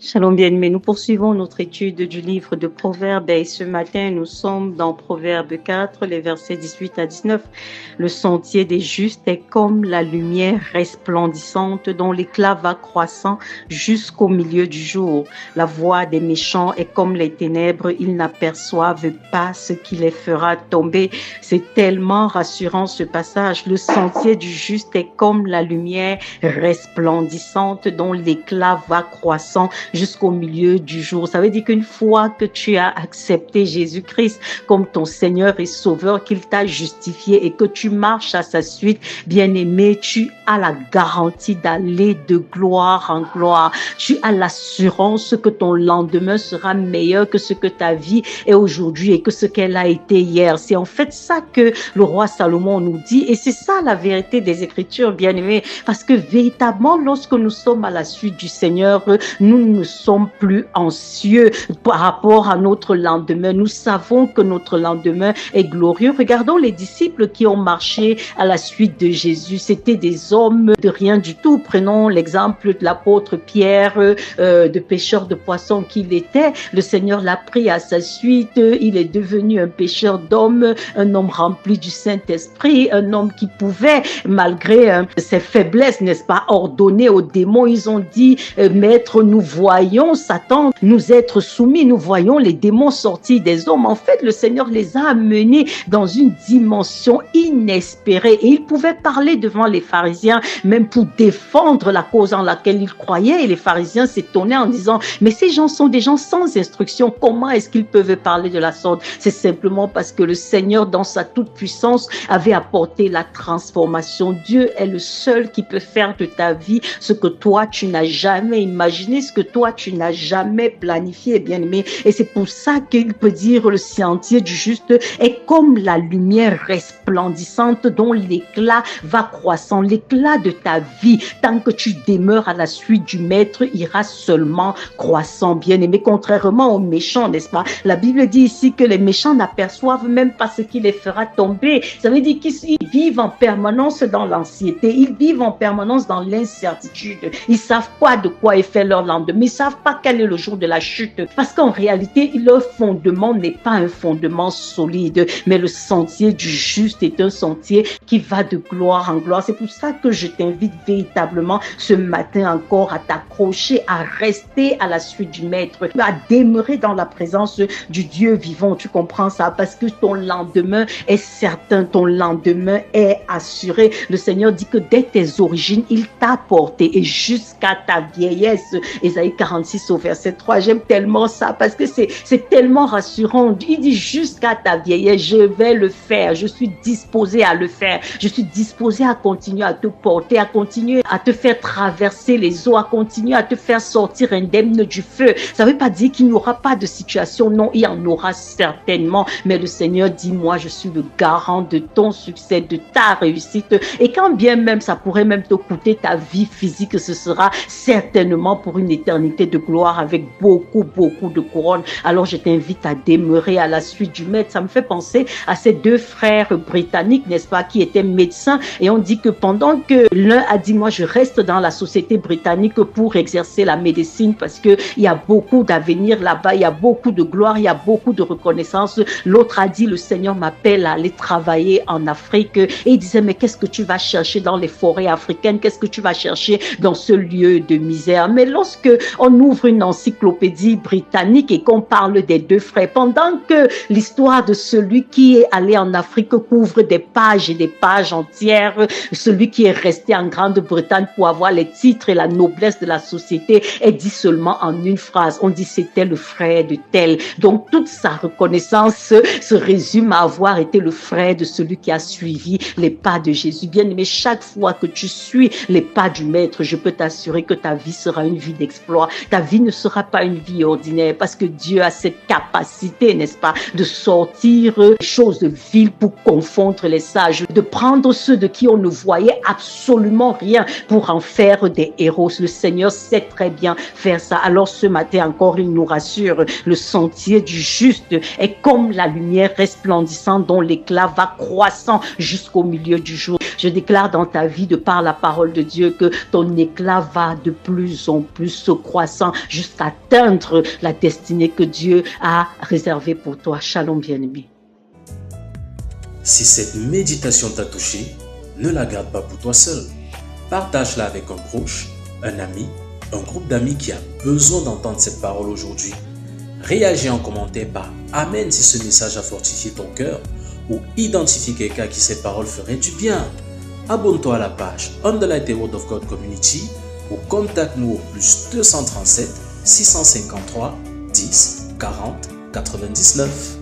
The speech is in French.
Shalom bien-aimés, nous poursuivons notre étude du livre de Proverbes et ce matin nous sommes dans Proverbe 4, les versets 18 à 19. Le sentier des justes est comme la lumière resplendissante dont l'éclat va croissant jusqu'au milieu du jour. La voie des méchants est comme les ténèbres, ils n'aperçoivent pas ce qui les fera tomber. C'est tellement rassurant ce passage. Le sentier du juste est comme la lumière resplendissante dont l'éclat va croissant jusqu'au milieu du jour. Ça veut dire qu'une fois que tu as accepté Jésus-Christ comme ton Seigneur et Sauveur, qu'il t'a justifié et que tu marches à sa suite, bien-aimé, tu as la garantie d'aller de gloire en gloire. Tu as l'assurance que ton lendemain sera meilleur que ce que ta vie est aujourd'hui et que ce qu'elle a été hier. C'est en fait ça que le roi Salomon nous dit et c'est ça la vérité des Écritures, bien-aimés, parce que véritablement, lorsque nous sommes à la suite du Seigneur, nous ne sommes plus anxieux par rapport à notre lendemain. Nous savons que notre lendemain est glorieux. Regardons les disciples qui ont marché à la suite de Jésus. C'était des hommes de rien du tout. Prenons l'exemple de l'apôtre Pierre, de pêcheur de poissons qu'il était. Le Seigneur l'a pris à sa suite. Il est devenu un pêcheur d'hommes, un homme rempli du Saint-Esprit, un homme qui pouvait, malgré ses faiblesses, n'est-ce pas, ordonner aux démons. Ils ont dit, Maître, nous voyons Satan nous être soumis, nous voyons les démons sortir des hommes. En fait, le Seigneur les a amenés dans une dimension inespérée et il pouvait parler devant les pharisiens, même pour défendre la cause en laquelle ils croyaient. Et les pharisiens s'étonnaient en disant, mais ces gens sont des gens sans instruction, comment est-ce qu'ils peuvent parler de la sorte? C'est simplement parce que le Seigneur, dans sa toute-puissance, avait apporté la transformation. Dieu est le seul qui peut faire de ta vie ce que toi, tu n'as jamais imaginé, ce que toi, tu n'as jamais planifié, bien-aimé. Et c'est pour ça qu'il peut dire le sentier du juste est comme la lumière resplendissante dont l'éclat va croissant. L'éclat de ta vie, tant que tu demeures à la suite du Maître, ira seulement croissant, bien-aimé. Contrairement aux méchants, n'est-ce pas? La Bible dit ici que les méchants n'aperçoivent même pas ce qui les fera tomber. Ça veut dire qu'ils vivent en permanence dans l'anxiété. Ils vivent en permanence dans l'incertitude. Ils savent pas de quoi est fait leur lendemain. Ils savent pas quel est le jour de la chute. Parce qu'en réalité, leur fondement n'est pas un fondement solide. Mais le sentier du juste est un sentier qui va de gloire en gloire. C'est pour ça que je t'invite véritablement ce matin encore à t'accrocher, à rester à la suite du Maître, à demeurer dans la présence du Dieu vivant. Tu comprends ça? Parce que ton lendemain est certain, ton lendemain est assuré. Le Seigneur dit que dès tes origines, il t'a porté et jusqu'à ta vieillesse. Ésaïe 46 au verset 3. J'aime tellement ça parce que c'est tellement rassurant. Il dit jusqu'à ta vieillesse, je vais le faire. Je suis disposé à le faire. Je suis disposé à continuer à te porter, à continuer à te faire traverser les eaux, à continuer à te faire sortir indemne du feu. Ça ne veut pas dire qu'il n'y aura pas de situation. Non, il y en aura certainement. Mais le Seigneur dit, moi, je suis le garant de ton succès, de ta réussite. Et quand bien même ça pourrait même te coûter ta vie physique, ce sera certainement pour une éternité de gloire avec beaucoup de couronnes. Alors je t'invite à demeurer à la suite du Maître. Ça me fait penser à ces deux frères britanniques, n'est-ce pas, qui étaient médecins et on dit que pendant que l'un a dit, moi je reste dans la société britannique pour exercer la médecine parce que il y a beaucoup d'avenir là-bas, il y a beaucoup de gloire, il y a beaucoup de reconnaissance. L'autre a dit, le Seigneur m'appelle à aller travailler en Afrique et il disait, mais qu'est-ce que tu vas chercher dans les forêts africaines? Qu'est-ce que tu vas chercher dans ce lieu de misère? Mais lorsque on ouvre une encyclopédie britannique et qu'on parle des deux frères, pendant que l'histoire de celui qui est allé en Afrique couvre des pages et des pages entières, celui qui est resté en Grande-Bretagne pour avoir les titres et la noblesse de la société est dit seulement en une phrase. On dit c'était le frère de tel. Donc toute sa reconnaissance se résume à avoir été le frère de celui qui a suivi les pas de Jésus. Bien aimé, chaque fois que tu suis les pas du Maître, je peux t'assurer que ta vie sera une vie d'exploit. Ta vie ne sera pas une vie ordinaire parce que Dieu a cette capacité, n'est-ce pas, de sortir choses de viles pour confondre les sages, de prendre ceux de qui on ne voyait absolument rien pour en faire des héros. Le Seigneur sait très bien faire ça. Alors ce matin encore, il nous rassure, le sentier du juste est comme la lumière resplendissante dont l'éclat va croissant jusqu'au milieu du jour. Je déclare dans ta vie, de par la parole de Dieu, que ton éclat va de plus en plus se croître croissant jusqu'à atteindre la destinée que Dieu a réservée pour toi. Shalom, bien-aimé. Si cette méditation t'a touché, ne la garde pas pour toi seul. Partage-la avec un proche, un ami, un groupe d'amis qui a besoin d'entendre cette parole aujourd'hui. Réagis en commentaire par Amen si ce message a fortifié ton cœur ou identifie quelqu'un à qui ces paroles feraient du bien. Abonne-toi à la page Underlight Word of God Community ou contacte-nous au +237 653 10 40 99.